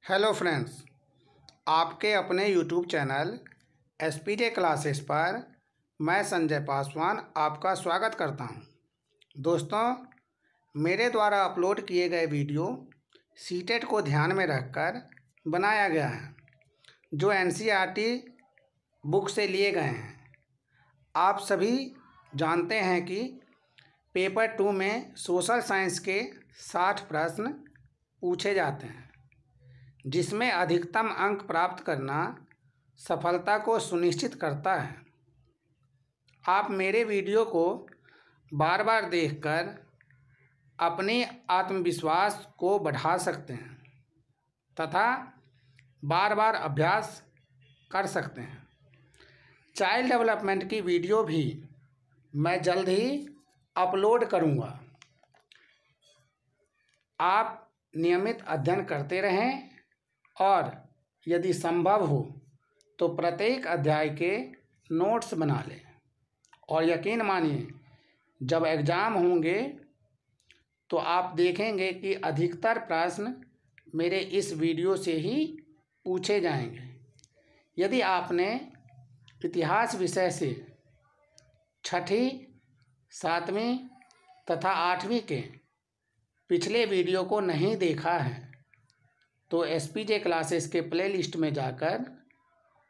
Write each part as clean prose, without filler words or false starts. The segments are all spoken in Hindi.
हेलो फ्रेंड्स, आपके अपने यूट्यूब चैनल एसपीजे क्लासेस पर मैं संजय पासवान आपका स्वागत करता हूं। दोस्तों, मेरे द्वारा अपलोड किए गए वीडियो सीटेट को ध्यान में रखकर बनाया गया है, जो एनसीईआरटी बुक से लिए गए हैं। आप सभी जानते हैं कि पेपर 2 में सोशल साइंस के 60 प्रश्न पूछे जाते हैं, जिसमें अधिकतम अंक प्राप्त करना सफलता को सुनिश्चित करता है। आप मेरे वीडियो को बार बार देखकर अपने आत्मविश्वास को बढ़ा सकते हैं तथा बार बार अभ्यास कर सकते हैं। चाइल्ड डेवलपमेंट की वीडियो भी मैं जल्द ही अपलोड करूंगा। आप नियमित अध्ययन करते रहें और यदि संभव हो तो प्रत्येक अध्याय के नोट्स बना लें। और यकीन मानिए, जब एग्ज़ाम होंगे तो आप देखेंगे कि अधिकतर प्रश्न मेरे इस वीडियो से ही पूछे जाएंगे। यदि आपने इतिहास विषय से 6ठी, 7वीं तथा 8वीं के पिछले वीडियो को नहीं देखा है तो एसपीजे क्लासेस के प्लेलिस्ट में जाकर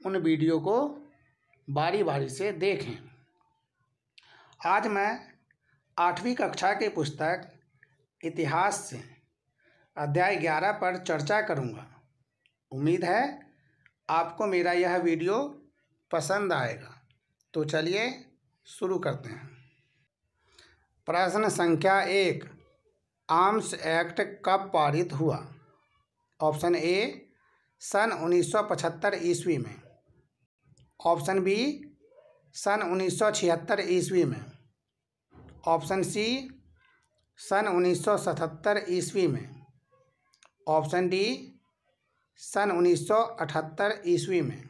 उन वीडियो को बारी बारी से देखें। आज मैं 8वीं कक्षा की पुस्तक इतिहास से अध्याय 11 पर चर्चा करूंगा। उम्मीद है आपको मेरा यह वीडियो पसंद आएगा। तो चलिए शुरू करते हैं। प्रश्न संख्या 1, आर्म्स एक्ट कब पारित हुआ? ऑप्शन ए सन 1975 ईस्वी में, ऑप्शन बी सन 1976 ईस्वी में, ऑप्शन सी सन 1977 ईस्वी में, ऑप्शन डी सन 1978 ईस्वी में।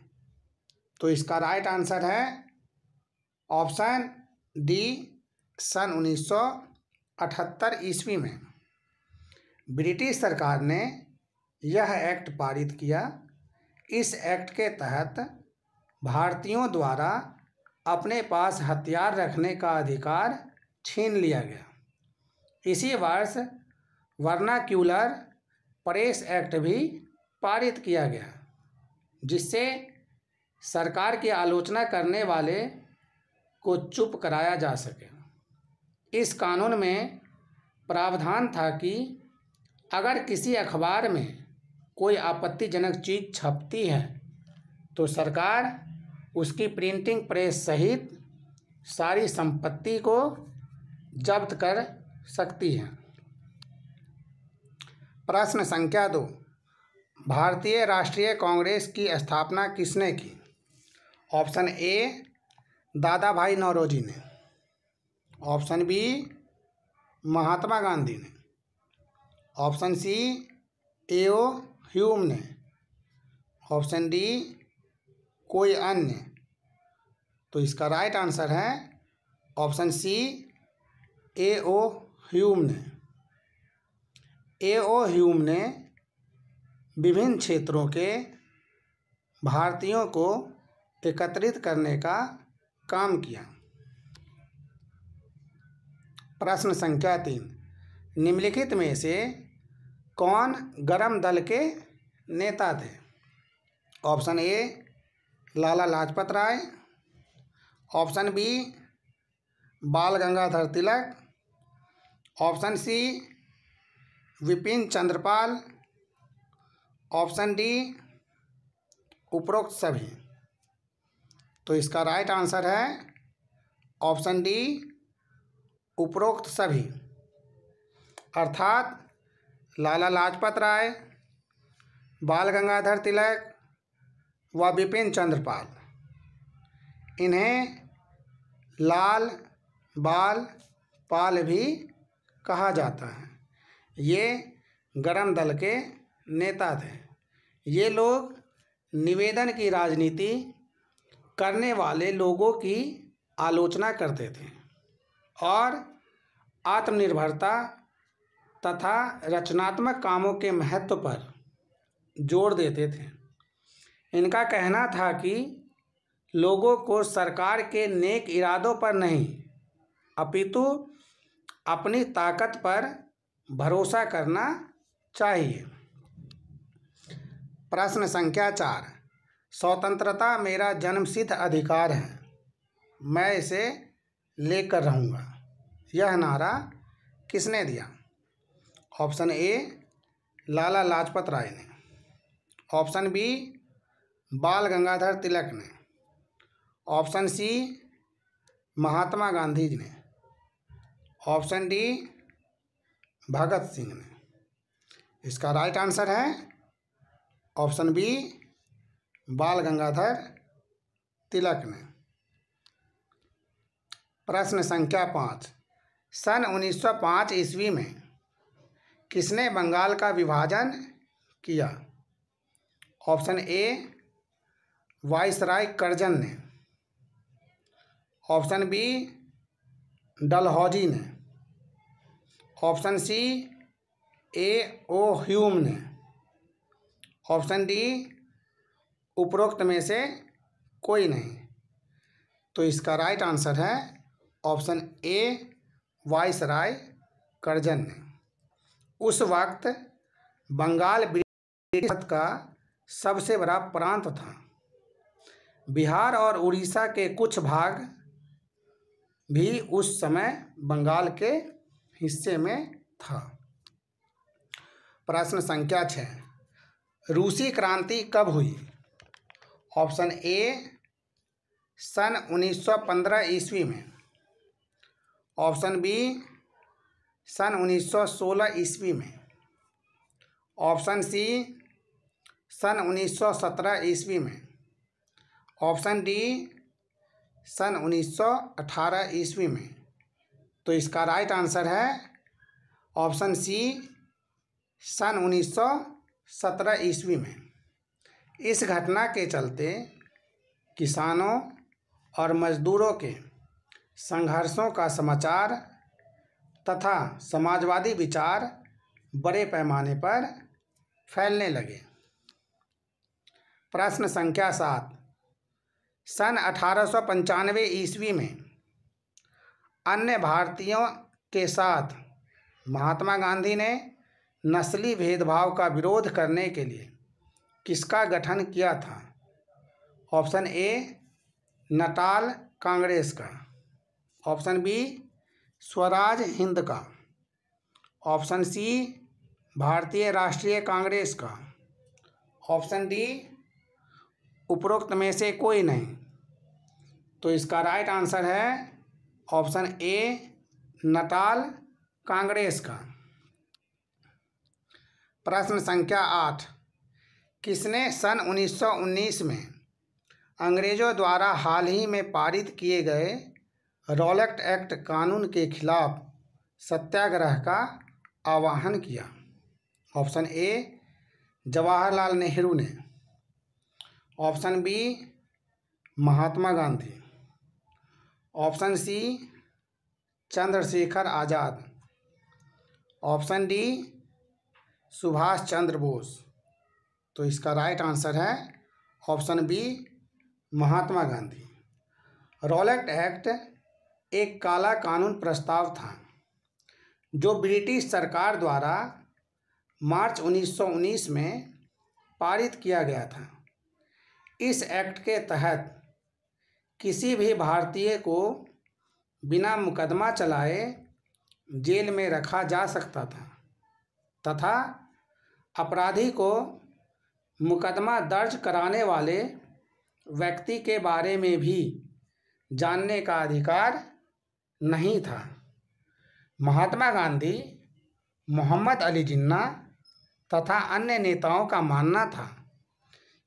तो इसका राइट आंसर है ऑप्शन डी, सन 1978 ईस्वी में। ब्रिटिश सरकार ने यह एक्ट पारित किया। इस एक्ट के तहत भारतीयों द्वारा अपने पास हथियार रखने का अधिकार छीन लिया गया। इसी वर्ष वर्नाक्यूलर प्रेस एक्ट भी पारित किया गया, जिससे सरकार की आलोचना करने वाले को चुप कराया जा सके। इस कानून में प्रावधान था कि अगर किसी अखबार में कोई आपत्तिजनक चीज़ छपती है तो सरकार उसकी प्रिंटिंग प्रेस सहित सारी संपत्ति को जब्त कर सकती है। प्रश्न संख्या 2, भारतीय राष्ट्रीय कांग्रेस की स्थापना किसने की? ऑप्शन ए दादा भाई नौरोजी ने, ऑप्शन बी महात्मा गांधी ने, ऑप्शन सी एओ ह्यूम ने, ऑप्शन डी कोई अन्य। तो इसका राइट आंसर है ऑप्शन सी, एओ ह्यूम ने। एओ ह्यूम ने विभिन्न क्षेत्रों के भारतीयों को एकत्रित करने का काम किया। प्रश्न संख्या 3, निम्नलिखित में से कौन गरम दल के नेता थे? Option A Lala Lajpat Rai, option B Bal Gangadhar Tilak, option C Vipin Chandra Pal, option D उपरोक्त सभी। तो इसका राइट आंसर है ऑप्शन डी, उपरोक्त सभी। अर्थात लाला लाजपत राय, बाल गंगाधर तिलक व विपिन चंद्रपाल, इन्हें लाल बाल पाल भी कहा जाता है। ये गरम दल के नेता थे। ये लोग निवेदन की राजनीति करने वाले लोगों की आलोचना करते थे और आत्मनिर्भरता तथा रचनात्मक कामों के महत्व पर जोर देते थे। इनका कहना था कि लोगों को सरकार के नेक इरादों पर नहीं अपितु अपनी ताकत पर भरोसा करना चाहिए। प्रश्न संख्या 4, स्वतंत्रता मेरा जन्मसिद्ध अधिकार है, मैं इसे लेकर रहूँगा, यह नारा किसने दिया? ऑप्शन ए लाला लाजपत राय ने, ऑप्शन बी बाल गंगाधर तिलक ने, ऑप्शन सी महात्मा गांधी जी ने, ऑप्शन डी भगत सिंह ने। इसका राइट आंसर है ऑप्शन बी बाल गंगाधर तिलक ने। प्रश्न संख्या 5, सन 1905 ईस्वी में किसने बंगाल का विभाजन किया? ऑप्शन ए वाइसराय करजन ने, ऑप्शन बी डलहौजी ने, ऑप्शन सी ए ओ ह्यूम ने, ऑप्शन डी उपरोक्त में से कोई नहीं। तो इसका राइट आंसर है ऑप्शन ए वाइसराय करजन ने। उस वक्त बंगाल ब्रिटिश का सबसे बड़ा प्रांत था। बिहार और उड़ीसा के कुछ भाग भी उस समय बंगाल के हिस्से में था। प्रश्न संख्या 6, रूसी क्रांति कब हुई? ऑप्शन ए सन 1915 ईस्वी में, ऑप्शन बी सन 1916 ईस्वी में, ऑप्शन सी सन 1917 ईस्वी में, ऑप्शन डी सन 1918 ईस्वी में। तो इसका राइट आंसर है ऑप्शन सी सन 1917 ईस्वी में। इस घटना के चलते किसानों और मजदूरों के संघर्षों का समाचार तथा समाजवादी विचार बड़े पैमाने पर फैलने लगे। प्रश्न संख्या 7, सन 1895 ईस्वी में अन्य भारतीयों के साथ महात्मा गांधी ने नस्ली भेदभाव का विरोध करने के लिए किसका गठन किया था? ऑप्शन ए नटाल कांग्रेस का, ऑप्शन बी स्वराज हिंद का, ऑप्शन सी भारतीय राष्ट्रीय कांग्रेस का, ऑप्शन डी उपरोक्त में से कोई नहीं। तो इसका राइट आंसर है ऑप्शन ए नटाल कांग्रेस का। प्रश्न संख्या 8, किसने सन 1919 में अंग्रेज़ों द्वारा हाल ही में पारित किए गए रॉलेट एक्ट कानून के खिलाफ सत्याग्रह का आह्वान किया? ऑप्शन ए जवाहरलाल नेहरू ने, option B Mahatma Gandhi, option सी चंद्रशेखर आज़ाद, ऑप्शन डी सुभाष चंद्र बोस। तो इसका राइट आंसर है option B Mahatma Gandhi. Rowlatt act एक काला कानून प्रस्ताव था जो ब्रिटिश सरकार द्वारा मार्च 1919 में पारित किया गया था। इस एक्ट के तहत किसी भी भारतीय को बिना मुकदमा चलाए जेल में रखा जा सकता था तथा अपराधी को मुकदमा दर्ज कराने वाले व्यक्ति के बारे में भी जानने का अधिकार नहीं था। महात्मा गांधी, मोहम्मद अली जिन्ना तथा अन्य नेताओं का मानना था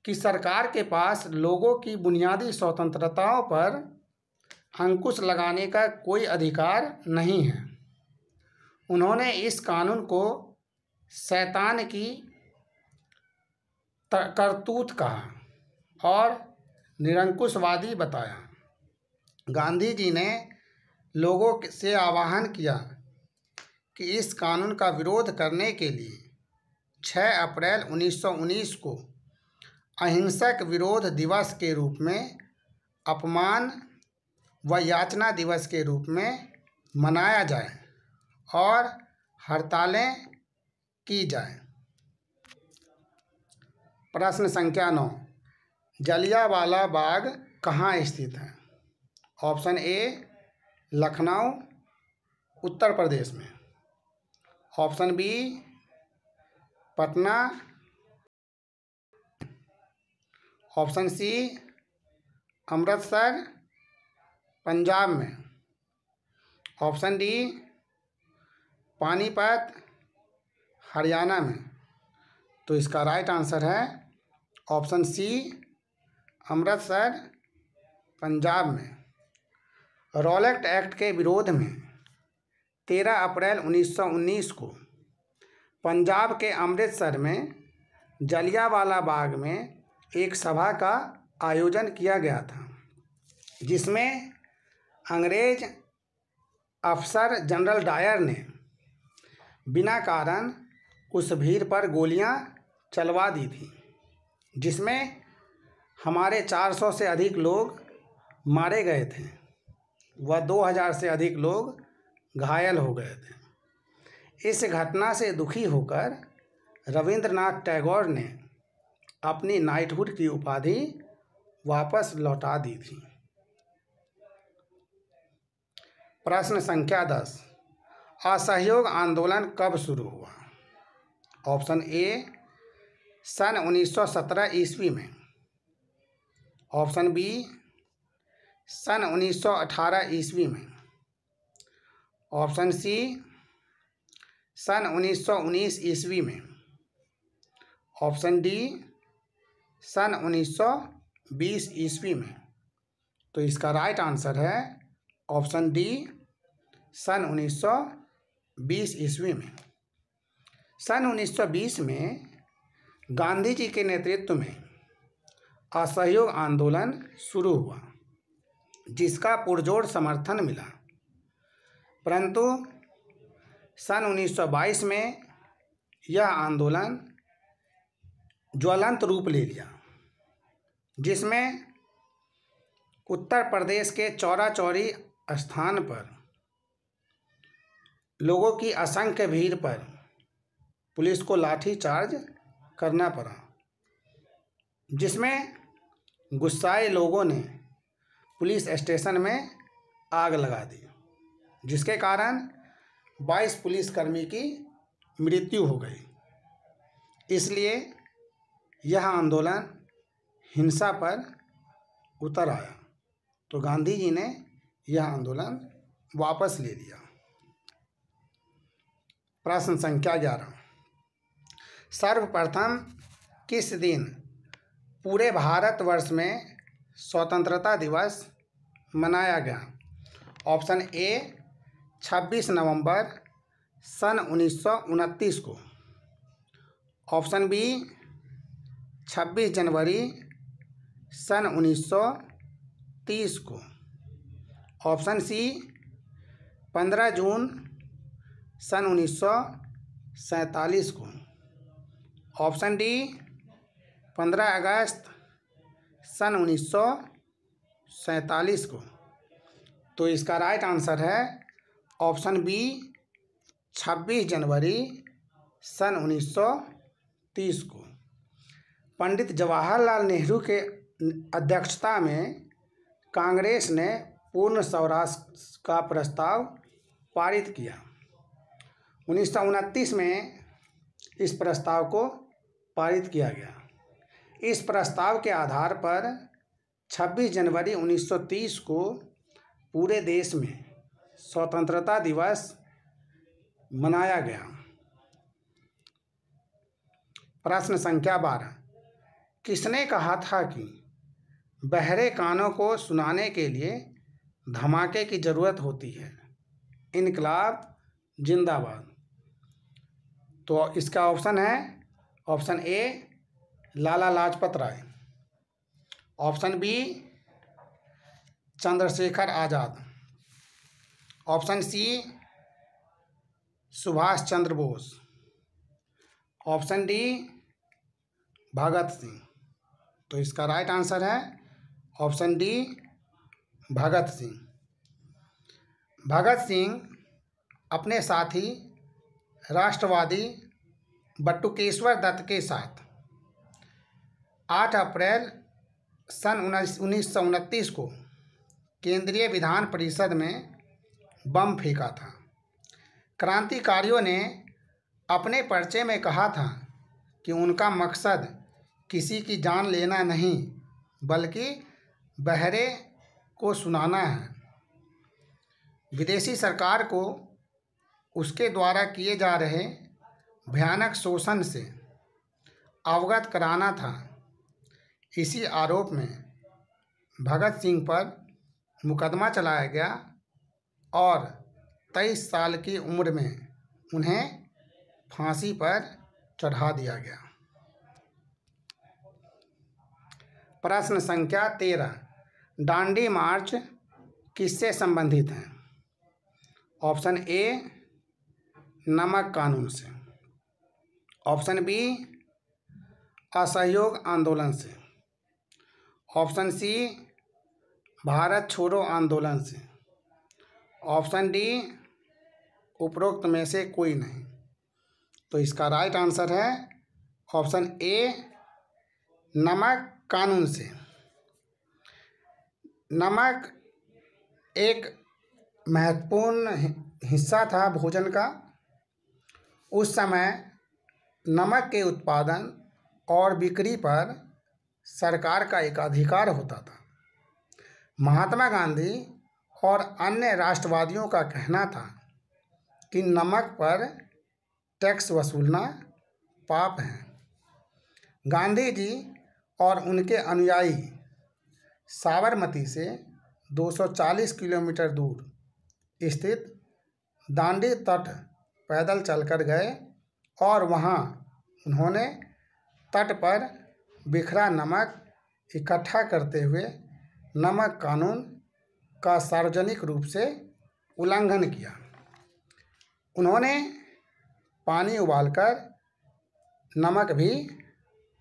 कि सरकार के पास लोगों की बुनियादी स्वतंत्रताओं पर अंकुश लगाने का कोई अधिकार नहीं है। उन्होंने इस कानून को शैतान की करतूत कहा और निरंकुशवादी बताया। गांधी जी ने लोगों से आह्वान किया कि इस कानून का विरोध करने के लिए 6 अप्रैल 1919 को अहिंसक विरोध दिवस के रूप में, अपमान व यातना दिवस के रूप में मनाया जाए और हड़तालें की जाए। प्रश्न संख्या 9, जलियांवाला बाग कहाँ स्थित है? ऑप्शन ए लखनऊ उत्तर प्रदेश में, option B Patna, option C Amritsar Punjab में, ऑप्शन डी पानीपत हरियाणा में। तो इसका राइट आंसर है ऑप्शन सी अमृतसर पंजाब में। रॉलेट एक्ट के विरोध में 13 अप्रैल 1919 को पंजाब के अमृतसर में जलियांवाला बाग में एक सभा का आयोजन किया गया था, जिसमें अंग्रेज अफसर जनरल डायर ने बिना कारण उस भीड़ पर गोलियां चलवा दी थी, जिसमें हमारे 400 से अधिक लोग मारे गए थे व 2000 से अधिक लोग घायल हो गए थे। इस घटना से दुखी होकर रविंद्रनाथ टैगोर ने अपनी नाइटहुड की उपाधि वापस लौटा दी थी। प्रश्न संख्या 10, असहयोग आंदोलन कब शुरू हुआ? ऑप्शन ए सन 1917 ईस्वी में, ऑप्शन बी सन 1918 ईस्वी में, ऑप्शन सी सन 1919 ईस्वी में, ऑप्शन डी सन 1920 ईस्वी में। तो इसका राइट आंसर है ऑप्शन डी सन 1920 ईस्वी में। सन 1920 में गांधी जी के नेतृत्व में असहयोग आंदोलन शुरू हुआ, जिसका पुरजोर समर्थन मिला, परंतु सन 1922 में यह आंदोलन ज्वलंत रूप ले लिया, जिसमें उत्तर प्रदेश के चौरा चौरी स्थान पर लोगों की असंख्य भीड़ पर पुलिस को लाठी चार्ज करना पड़ा, जिसमें गुस्साए लोगों ने पुलिस स्टेशन में आग लगा दी, जिसके कारण 22 पुलिसकर्मी की मृत्यु हो गई। इसलिए यह आंदोलन हिंसा पर उतर आया, तो गांधी जी ने यह आंदोलन वापस ले लिया। प्रश्न संख्या 11, सर्वप्रथम किस दिन पूरे भारतवर्ष में स्वतंत्रता दिवस मनाया गया? ऑप्शन ए 26 नवंबर सन 1929 को, ऑप्शन बी 26 जनवरी सन 1930 को, ऑप्शन सी 15 जून सन 1947 को, ऑप्शन डी 15 अगस्त सन 1947 को। तो इसका राइट आंसर है ऑप्शन बी 26 जनवरी सन 1930 को। पंडित जवाहरलाल नेहरू के अध्यक्षता में कांग्रेस ने पूर्ण स्वराज का प्रस्ताव पारित किया। 1929 में इस प्रस्ताव को पारित किया गया। इस प्रस्ताव के आधार पर 26 जनवरी 1930 को पूरे देश में स्वतंत्रता दिवस मनाया गया। प्रश्न संख्या 12, किसने कहा था कि बहरे कानों को सुनाने के लिए धमाके की ज़रूरत होती है? इनकलाब जिंदाबाद। तो इसका ऑप्शन है option A Lala Lajpat Rai, option B Chandrashekhar Azad, option C Subhash Chandra Bose, option D Bhagat Singh. तो इसका राइट आंसर है ऑप्शन डी भगत सिंह। भगत सिंह अपने साथी राष्ट्रवादी बटुकेश्वर दत्त के साथ 8 अप्रैल सन 1929 को केंद्रीय विधान परिषद में बम फेंका था। क्रांतिकारियों ने अपने पर्चे में कहा था कि उनका मकसद किसी की जान लेना नहीं बल्कि बहरे को सुनाना है। विदेशी सरकार को उसके द्वारा किए जा रहे भयानक शोषण से अवगत कराना था। इसी आरोप में भगत सिंह पर मुकदमा चलाया गया और 23 साल की उम्र में उन्हें फांसी पर चढ़ा दिया गया। प्रश्न संख्या 13, दांडी मार्च किससे संबंधित है? ऑप्शन ए नमक कानून से, ऑप्शन बी असहयोग आंदोलन से, ऑप्शन सी भारत छोड़ो आंदोलन से, ऑप्शन डी उपरोक्त में से कोई नहीं। तो इसका राइट आंसर है ऑप्शन ए नमक कानून से। नमक एक महत्वपूर्ण हिस्सा था भोजन का। उस समय नमक के उत्पादन और बिक्री पर सरकार का एक अधिकार होता था। महात्मा गांधी और अन्य राष्ट्रवादियों का कहना था कि नमक पर टैक्स वसूलना पाप है। गांधी जी और उनके अनुयायी साबरमती से 240 किलोमीटर दूर स्थित दांडी तट पैदल चलकर गए और वहां उन्होंने तट पर बिखरा नमक इकट्ठा करते हुए नमक कानून का सार्वजनिक रूप से उल्लंघन किया। उन्होंने पानी उबालकर नमक भी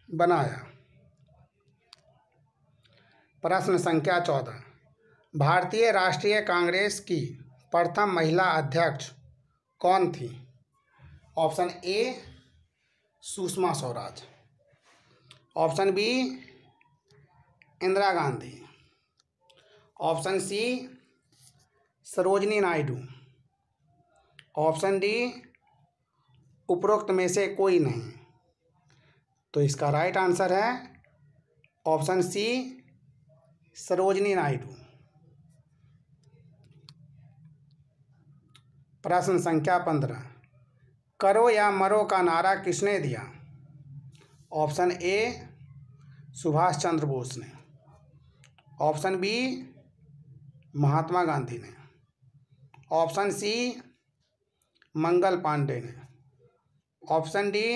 बनाया। प्रश्न संख्या 14, भारतीय राष्ट्रीय कांग्रेस की प्रथम महिला अध्यक्ष कौन थी? Option A Sushma Swaraj, option B Indira Gandhi, option C Sarojini Naidu, option D उपरोक्त में से कोई नहीं। तो इसका राइट आंसर है ऑप्शन सी सरोजिनी नायडू। प्रश्न संख्या 15, करो या मरो का नारा किसने दिया? ऑप्शन ए सुभाष चंद्र बोस ने, ऑप्शन बी महात्मा गांधी ने, ऑप्शन सी मंगल पांडे ने, ऑप्शन डी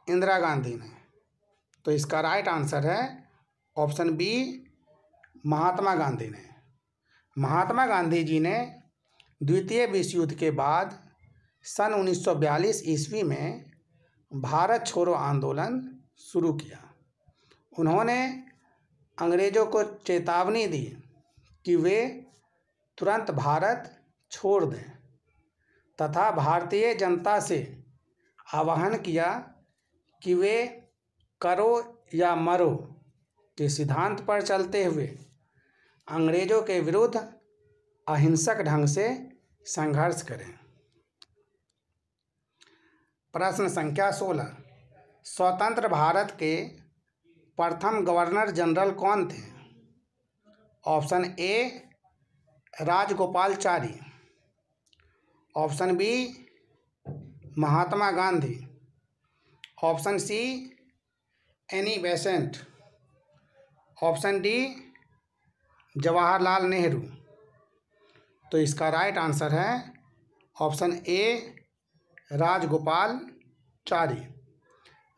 इंदिरा गांधी ने। तो इसका राइट आंसर है ऑप्शन बी महात्मा गांधी ने। महात्मा गांधी जी ने द्वितीय विश्व युद्ध के बाद सन 1942 ईस्वी में भारत छोड़ो आंदोलन शुरू किया। उन्होंने अंग्रेज़ों को चेतावनी दी कि वे तुरंत भारत छोड़ दें तथा भारतीय जनता से आह्वान किया कि वे करो या मरो के सिद्धांत पर चलते हुए अंग्रेज़ों के विरुद्ध अहिंसक ढंग से संघर्ष करें। प्रश्न संख्या 16, स्वतंत्र भारत के प्रथम गवर्नर जनरल कौन थे? Option A Rajagopalachari, option B Mahatma Gandhi, option C Annie Besant, option D Jawaharlal Nehru. तो इसका राइट आंसर है ऑप्शन ए राजगोपालाचारी।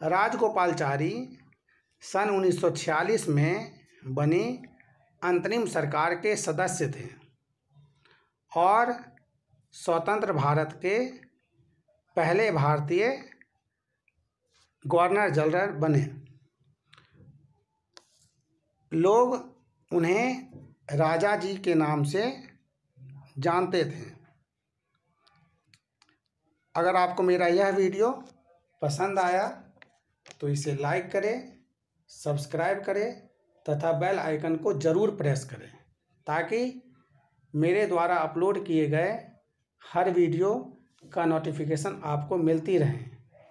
राजगोपालाचारी सन 1946 में बनी अंतरिम सरकार के सदस्य थे और स्वतंत्र भारत के पहले भारतीय गवर्नर जनरल बने। लोग उन्हें राजा जी के नाम से जानते थे। अगर आपको मेरा यह वीडियो पसंद आया तो इसे लाइक करें, सब्सक्राइब करें तथा बेल आइकन को ज़रूर प्रेस करें ताकि मेरे द्वारा अपलोड किए गए हर वीडियो का नोटिफिकेशन आपको मिलती रहे।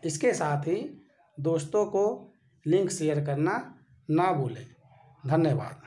इसके साथ ही दोस्तों को लिंक शेयर करना ना भूलें। धन्यवाद।